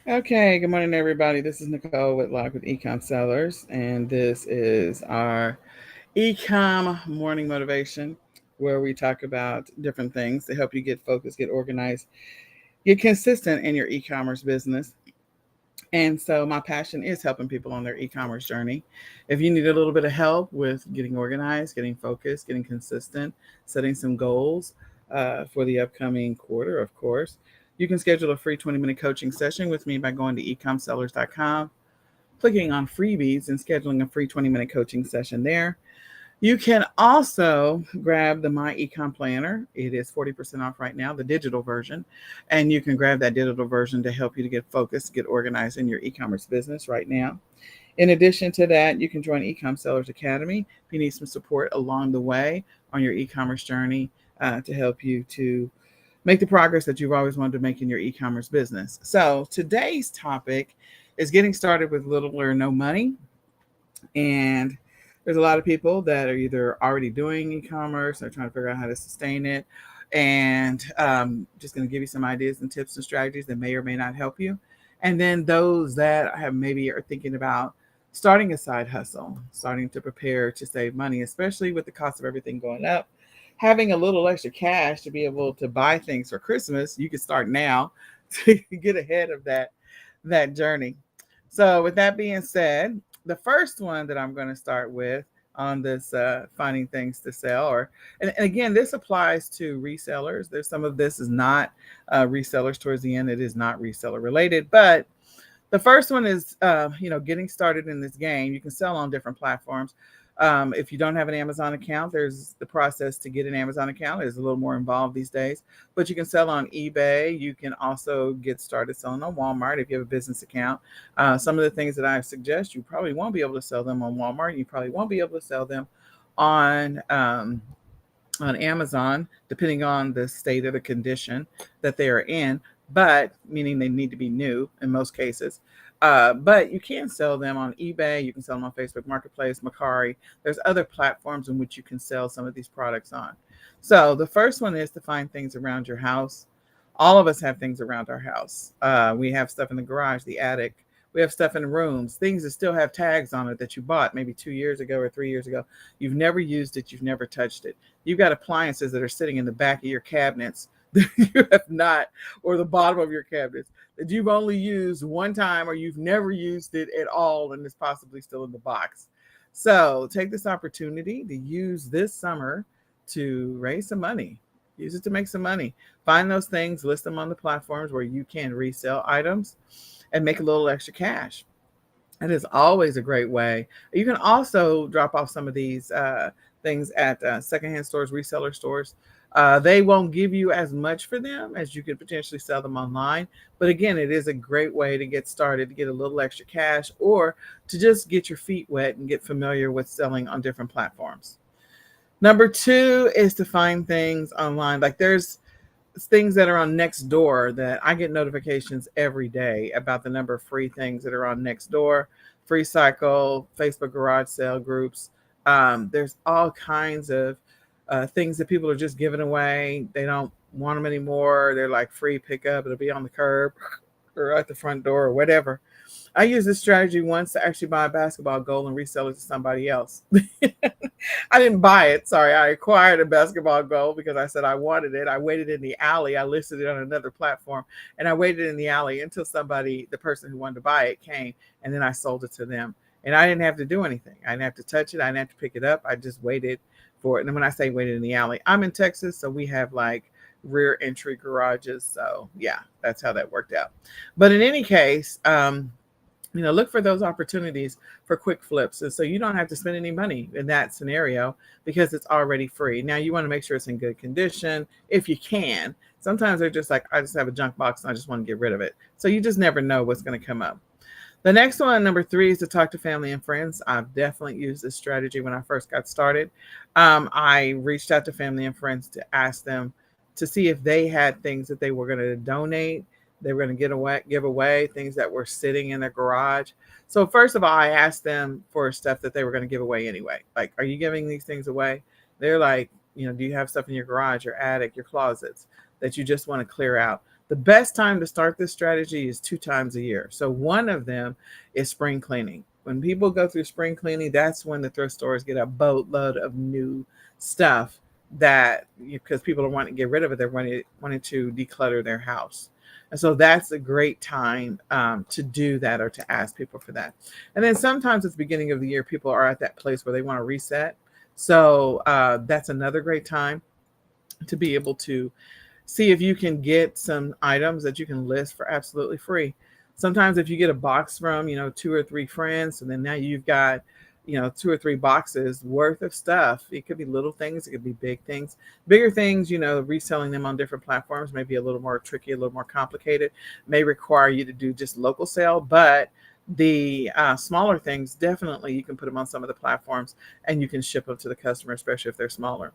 Okay, good morning, everybody. This is Nicole Whitlock with eCom Sellers, and this is our eCom morning motivation where we talk about different things to help you get focused, get organized, get consistent in your e-commerce business. And so, my passion is helping people on their e commerce journey. If you need a little bit of help with getting organized, getting focused, getting consistent, setting some goals for the upcoming quarter, of course, you can schedule a free 20-minute coaching session with me by going to ecomsellers.com, clicking on freebies, and scheduling a free 20-minute coaching session there. You can also grab the My Ecom Planner. It is 40% off right now, the digital version. And you can grab that digital version to help you to get focused, get organized in your e-commerce business right now. In addition to that, you can join Ecom Sellers Academy if you need some support along the way on your e-commerce journey to help you to make the progress that you've always wanted to make in your e-commerce business. So today's topic is getting started with little or no money. And there's a lot of people that are either already doing e-commerce or trying to figure out how to sustain it. And just going to give you some ideas and tips and strategies that may or may not help you. And then those that have maybe are thinking about starting a side hustle, starting to prepare to save money, especially with the cost of everything going up. Having a little extra cash to be able to buy things for Christmas, you can start now to get ahead of that journey. So, with that being said, the first one that I'm going to start with on this finding things to sell, and again, this applies to resellers. There's some of this is not resellers towards the end. It is not reseller related, but the first one is, getting started in this game. You can sell on different platforms. If you don't have an Amazon account, there's the process to get an Amazon account is a little more involved these days. But you can sell on eBay. You can also get started selling on Walmart if you have a business account. Some of the things that I suggest, you probably won't be able to sell them on Walmart. You probably won't be able to sell them on on Amazon, depending on the state of the condition that they are in, but meaning they need to be new in most cases. But you can sell them on eBay. You can sell them on Facebook Marketplace, Mercari. There's other platforms in which you can sell some of these products on. So the first one is to find things around your house. All of us have things around our house. We have stuff in the garage, the attic. We have stuff in rooms, things that still have tags on it that you bought maybe 2 years ago or 3 years ago. You've never used it. You've never touched it. You've got appliances that are sitting in the back of your cabinets that you have not, or the bottom of your cabinets that you've only used one time or you've never used it at all and it's possibly still in the box. So take this opportunity to use this summer to raise some money. Use it to make some money. Find those things, list them on the platforms where you can resell items and make a little extra cash. It is always a great way. You can also drop off some of these things at secondhand stores, reseller stores. They won't give you as much for them as you could potentially sell them online. But again, it is a great way to get started, to get a little extra cash, or to just get your feet wet and get familiar with selling on different platforms. Number two is to find things online. Like there's things that are on Nextdoor that I get notifications every day about the number of free things that are on Nextdoor, Free Cycle, Facebook garage sale groups. There's all kinds of things that people are just giving away. They don't want them anymore. They're like free pickup. It'll be on the curb or at the front door or whatever. I used this strategy once to actually buy a basketball goal and resell it to somebody else. I didn't buy it. Sorry. I acquired a basketball goal because I said I wanted it. I waited in the alley. I listed it on another platform and I waited in the alley until somebody, the person who wanted to buy it, came, and then I sold it to them. And I didn't have to do anything. I didn't have to touch it. I didn't have to pick it up. I just waited for it. And when I say waited in the alley, I'm in Texas. So we have like rear entry garages. So yeah, that's how that worked out. But in any case, look for those opportunities for quick flips. And so you don't have to spend any money in that scenario because it's already free. Now you want to make sure it's in good condition if you can. Sometimes they're just like, I just have a junk box and I just want to get rid of it. So you just never know what's going to come up. The next one, number three, is to talk to family and friends. I've definitely used this strategy when I first got started. I reached out to family and friends to ask them to see if they had things that they were going to donate, they were going to give away things that were sitting in their garage. So first of all, I asked them for stuff that they were going to give away anyway. Like, are you giving these things away? They're like, do you have stuff in your garage, your attic, your closets that you just want to clear out? The best time to start this strategy is 2 times a year. So one of them is spring cleaning. When people go through spring cleaning, that's when the thrift stores get a boatload of new stuff that, because people don't want to get rid of it, they're wanting to declutter their house. And so that's a great time to do that, or to ask people for that. And then sometimes at the beginning of the year, people are at that place where they want to reset. So that's another great time to be able to see if you can get some items that you can list for absolutely free. Sometimes if you get a box from, 2 or 3 friends, and then now you've got, 2 or 3 boxes worth of stuff. It could be little things, it could be big things. Bigger things, reselling them on different platforms may be a little more tricky, a little more complicated, may require you to do just local sale, but the smaller things, definitely you can put them on some of the platforms and you can ship them to the customer, especially if they're smaller.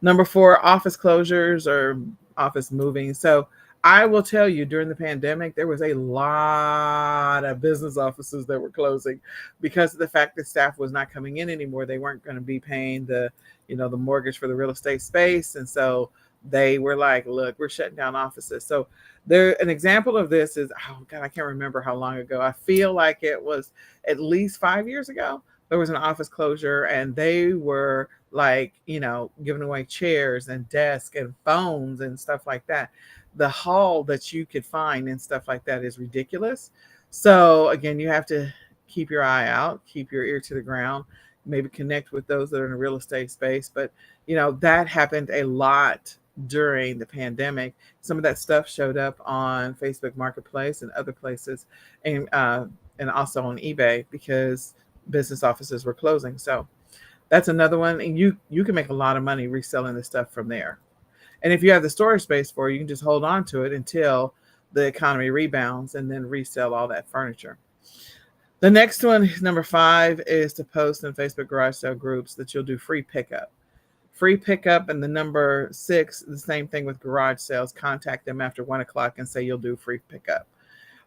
Number 4, office closures or office moving. So I will tell you, during the pandemic, there was a lot of business offices that were closing because of the fact that staff was not coming in anymore. They weren't going to be paying the mortgage for the real estate space. And so they were like, look, we're shutting down offices. So an example of this is, oh God, I can't remember how long ago. I feel like it was at least 5 years ago. There was an office closure, and they were like, giving away chairs and desks and phones and stuff like that. The haul that you could find and stuff like that is ridiculous. So again, you have to keep your eye out, keep your ear to the ground, maybe connect with those that are in the real estate space. But that happened a lot during the pandemic. Some of that stuff showed up on Facebook Marketplace and other places, and also on eBay, because business offices were closing. So that's another one, and you can make a lot of money reselling the stuff from there. And if you have the storage space for it, you can just hold on to it until the economy rebounds and then resell all that furniture. The next one, number 5, is to post in Facebook garage sale groups that you'll do free pickup. Free pickup. And the number 6, the same thing with garage sales. Contact them after 1 o'clock and say you'll do free pickup.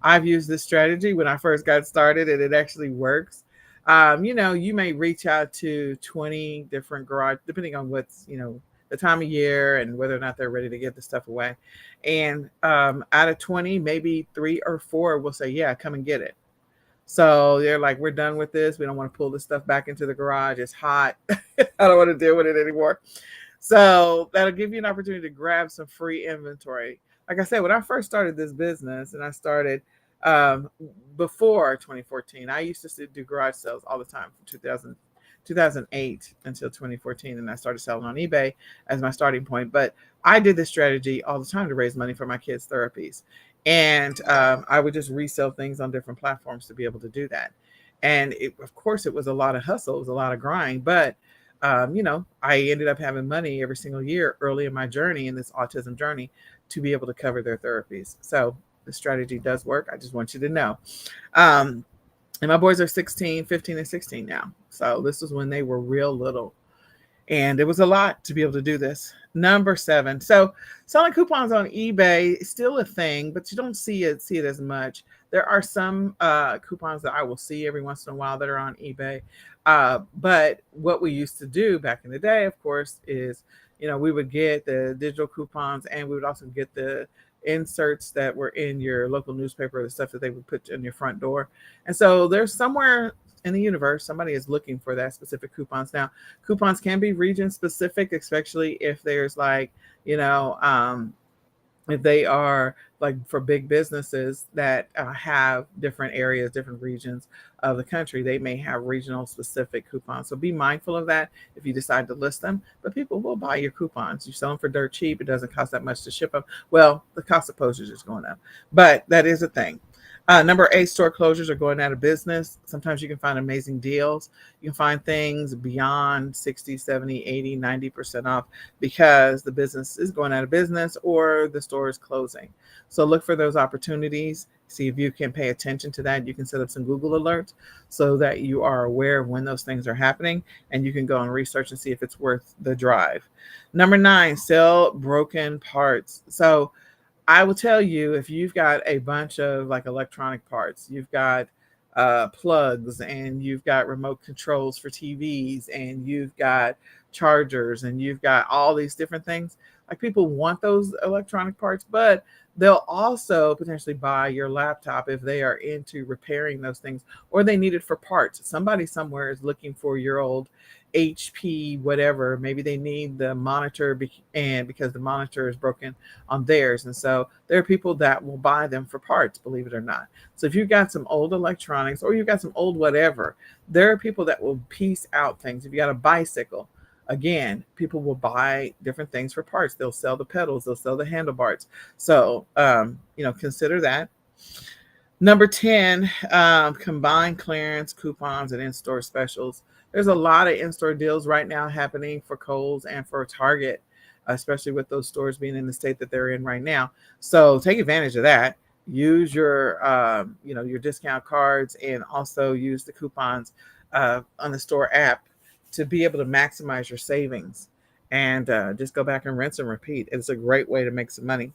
I've used this strategy when I first got started, and it actually works. You may reach out to 20 different garage, depending on what's, the time of year and whether or not they're ready to get the stuff away. And out of 20, maybe 3 or 4 will say, yeah, come and get it. So they're like, we're done with this. We don't want to pull this stuff back into the garage. It's hot. I don't want to deal with it anymore. So that'll give you an opportunity to grab some free inventory. Like I said, when I first started this business, and I started before 2014, I used to do garage sales all the time from 2008 until 2014. And I started selling on eBay as my starting point. But I did this strategy all the time to raise money for my kids' therapies. And I would just resell things on different platforms to be able to do that. And of course, it was a lot of hustle. It was a lot of grind. But I ended up having money every single year early in my journey, in this autism journey, to be able to cover their therapies. So the strategy does work. I just want you to know. And my boys are 16, 15, and 16 now. So this was when they were real little. And it was a lot to be able to do this. Number 7. So selling coupons on eBay is still a thing, but you don't see it as much. There are some coupons that I will see every once in a while that are on eBay. But what we used to do back in the day, of course, is, we would get the digital coupons, and we would also get the inserts that were in your local newspaper, the stuff that they would put in your front door. And so there's somewhere in the universe, somebody is looking for that specific coupons. Now, coupons can be region specific, especially if there's like, if they are like for big businesses that have different areas, different regions of the country, they may have regional specific coupons. So be mindful of that if you decide to list them. But people will buy your coupons. You sell them for dirt cheap. It doesn't cost that much to ship them. Well, the cost of postage is going up, but that is a thing. Number 8, store closures are going out of business. Sometimes you can find amazing deals. You can find things beyond 60, 70, 80, 90% off because the business is going out of business or the store is closing. So look for those opportunities. See if you can pay attention to that. You can set up some Google alerts so that you are aware of when those things are happening, and you can go and research and see if it's worth the drive. Number 9, sell broken parts. So I will tell you, if you've got a bunch of like electronic parts, you've got plugs, and you've got remote controls for TVs, and you've got chargers, and you've got all these different things, Like people want those electronic parts, but they'll also potentially buy your laptop if they are into repairing those things or they need it for parts. Somebody somewhere is looking for your old HP, whatever. Maybe they need the monitor and because the monitor is broken on theirs. And so there are people that will buy them for parts, believe it or not. So if you've got some old electronics or you've got some old whatever, there are people that will piece out things. If you got a bicycle, again, people will buy different things for parts. They'll sell the pedals, they'll sell the handlebars. So, consider that. Number 10, combined clearance coupons and in-store specials. There's a lot of in-store deals right now happening for Kohl's and for Target, especially with those stores being in the state that they're in right now. So take advantage of that. Use your discount cards and also use the coupons on the store app to be able to maximize your savings. And just go back and rinse and repeat. It's a great way to make some money.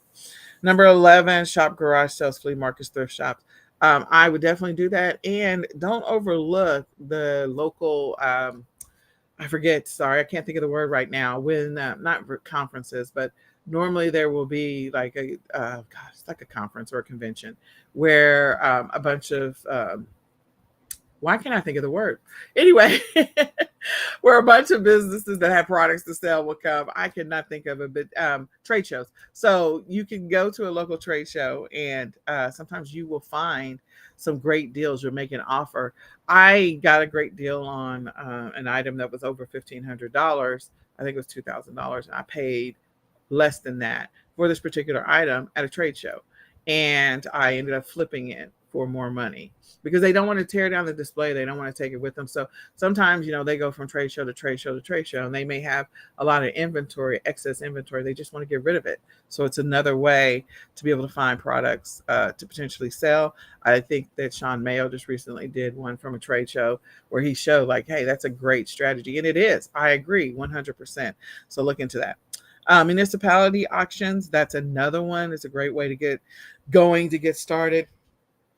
Number 11, shop garage sales, flea markets, thrift shops. I would definitely do that. And don't overlook the local, I forget, sorry, I can't think of the word right now, when not conferences, but normally there will be like it's like a conference or a convention where a bunch of, why can't I think of the word? Anyway, where a bunch of businesses that have products to sell will come. I cannot think of it, but trade shows. So you can go to a local trade show and sometimes you will find some great deals. You'll make an offer. I got a great deal on an item that was over $1,500. I think it was $2,000. And I paid less than that for this particular item at a trade show. And I ended up flipping it for more money because they don't want to tear down the display. They don't want to take it with them. So sometimes, they go from trade show to trade show to trade show, and they may have a lot of inventory, excess inventory. They just want to get rid of it. So it's another way to be able to find products to potentially sell. I think that Sean Mayo just recently did one from a trade show where he showed like, hey, that's a great strategy. And it is. I agree 100%. So look into that. Municipality auctions, that's another one. It's a great way to get going, to get started.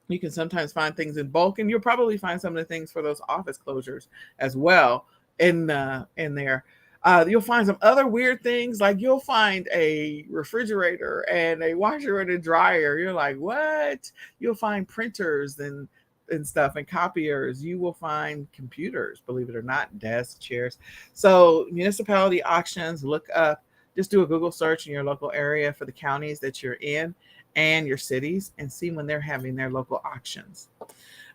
You can sometimes find things in bulk, and you'll probably find some of the things for those office closures as well in there. You'll find some other weird things, like you'll find a refrigerator and a washer and a dryer. You're like, what? You'll find printers and stuff and copiers. You will find computers, believe it or not, desks, chairs. So municipality auctions, look up, just do a Google search in your local area for the counties that you're in and your cities and see when they're having their local auctions.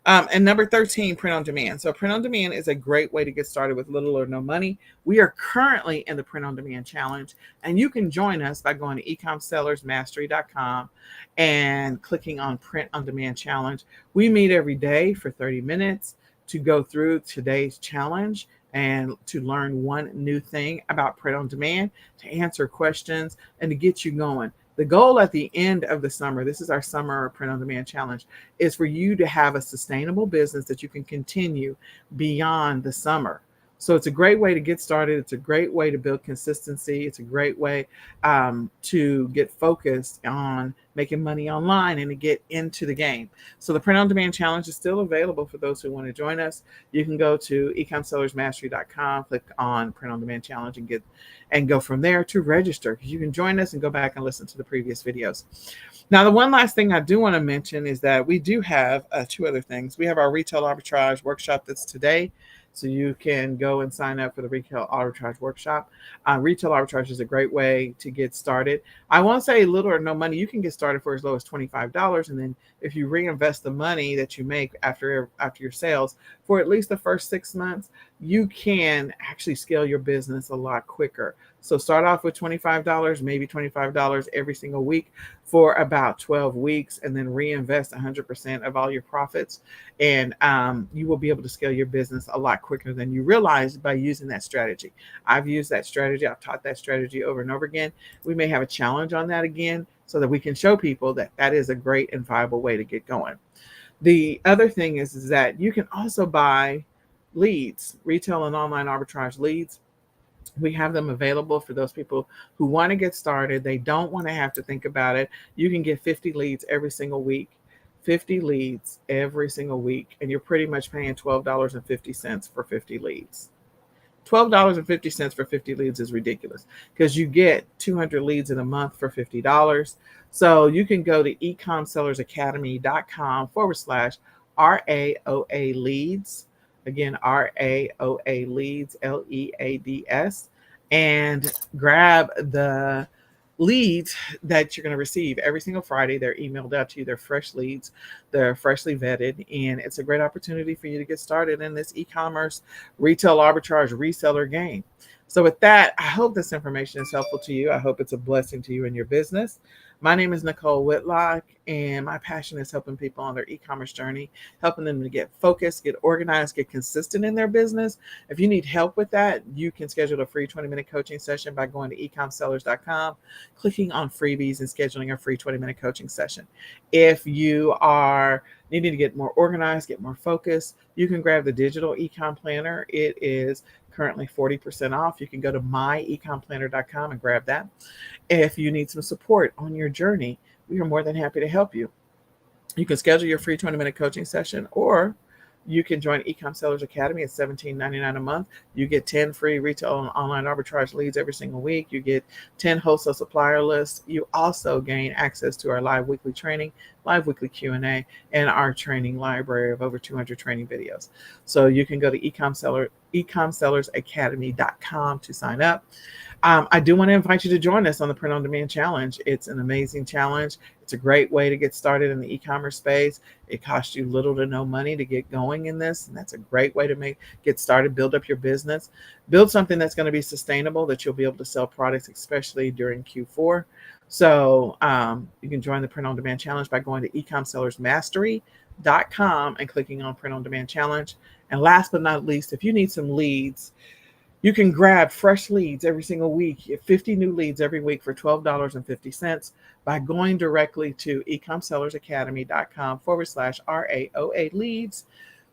And number 13, print on demand. So print on demand is a great way to get started with little or no money. We are currently in the print on demand challenge, and you can join us by going to ecomsellersmastery.com and clicking on print on demand challenge. We meet every day for 30 minutes to go through today's challenge and to learn one new thing about print on demand, to answer questions, and to get you going. The goal at the end of the summer, this is our summer print on demand challenge, is for you to have a sustainable business that you can continue beyond the summer. So it's a great way to get started. It's a great way to build consistency. It's a great way to get focused on making money online and to get into the game. So the print on demand challenge is still available for those who want to join us. You can go to ecomsellersmastery.com, click on print on demand challenge and go from there to register, because you can join us and go back and listen to the previous videos. Now, the one last thing I do want to mention is that we do have two other things. We have our retail arbitrage workshop that's today. So you can go and sign up for the retail arbitrage workshop. Retail arbitrage is a great way to get started. I won't say little or no money. You can get started for as low as $25. And then if you reinvest the money that you make after your sales for at least the first 6 months, you can actually scale your business a lot quicker. So start off with $25, maybe $25 every single week for about 12 weeks, and then reinvest 100% of all your profits. And you will be able to scale your business a lot quicker than you realize by using that strategy. I've used that strategy. I've taught that strategy over and over again. We may have a challenge on that again so that we can show people that that is a great and viable way to get going. The other thing is that you can also buy leads, retail and online arbitrage leads. We have them available for those people who want to get started. They don't want to have to think about it. You can get 50 leads every single week, 50 leads every single week, and you're pretty much paying $12.50 for 50 leads. $12.50 for 50 leads is ridiculous because you get 200 leads in a month for $50. So you can go to ecomsellersacademy.com/RAOA leads. Again, RAOA leads, LEADS, and grab the leads that you're going to receive every single Friday. They're emailed out to you. They're fresh leads. They're freshly vetted. And it's a great opportunity for you to get started in this e-commerce retail arbitrage reseller game. So with that, I hope this information is helpful to you. I hope it's a blessing to you in your business. My name is Nicole Whitlock, and my passion is helping people on their e-commerce journey, helping them to get focused, get organized, get consistent in their business. If you need help with that, you can schedule a free 20-minute coaching session by going to ecomsellers.com, clicking on freebies, and scheduling a free 20-minute coaching session. If you are needing to get more organized, get more focused, you can grab the digital ecom planner. It is currently 40% off. You can go to myecomplanner.com and grab that. If you need some support on your journey, we are more than happy to help you. You can schedule your free 20-minute coaching session, or you can join eCom Sellers Academy at $17.99 a month. You get 10 free retail and online arbitrage leads every single week. You get 10 wholesale supplier lists. You also gain access to our live weekly training, live weekly Q&A, and our training library of over 200 training videos. So you can go to ecomsellersacademy.com to sign up. I do want to invite you to join us on the Print on Demand Challenge. It's an amazing challenge. It's a great way to get started in the e-commerce space. It costs you little to no money to get going in this, and that's a great way to get started, build up your business, build something that's going to be sustainable, that you'll be able to sell products, especially during Q4. So you can join the Print on Demand Challenge by going to ecomsellersmastery.com and clicking on Print on Demand Challenge. And last but not least, if you need some leads, you can grab fresh leads every single week, 50 new leads every week for $12.50 by going directly to ecomsellersacademy.com/RAOA leads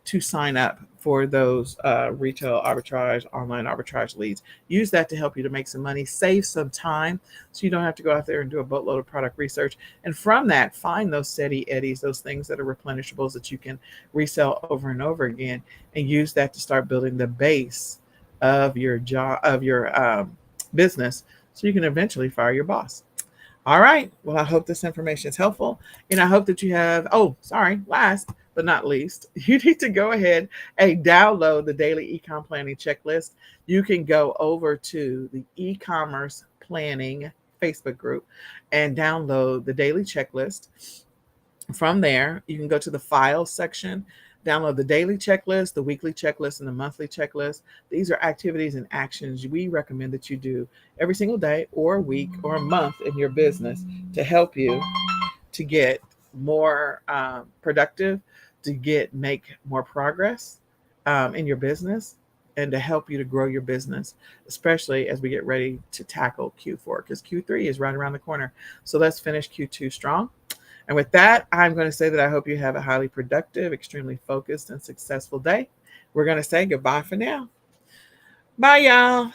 to sign up for those retail arbitrage, online arbitrage leads. Use that to help you to make some money, save some time, so you don't have to go out there and do a boatload of product research. And from that, find those steady eddies, those things that are replenishables that you can resell over and over again, and use that to start building the base of your job, of your business, so you can eventually fire your boss. All right. Well, I hope this information is helpful, and I hope that you have. Last but not least, you need to go ahead and download the daily ecom planning checklist. You can go over to the e-commerce planning Facebook group and download the daily checklist. From there, you can go to the files section, download the daily checklist, the weekly checklist, and the monthly checklist. These are activities and actions we recommend that you do every single day or week or a month in your business to help you to get more productive, to make more progress in your business, and to help you to grow your business, especially as we get ready to tackle Q4, because Q3 is right around the corner. So let's finish Q2 strong. And with that, I'm going to say that I hope you have a highly productive, extremely focused, and successful day. We're going to say goodbye for now. Bye, y'all.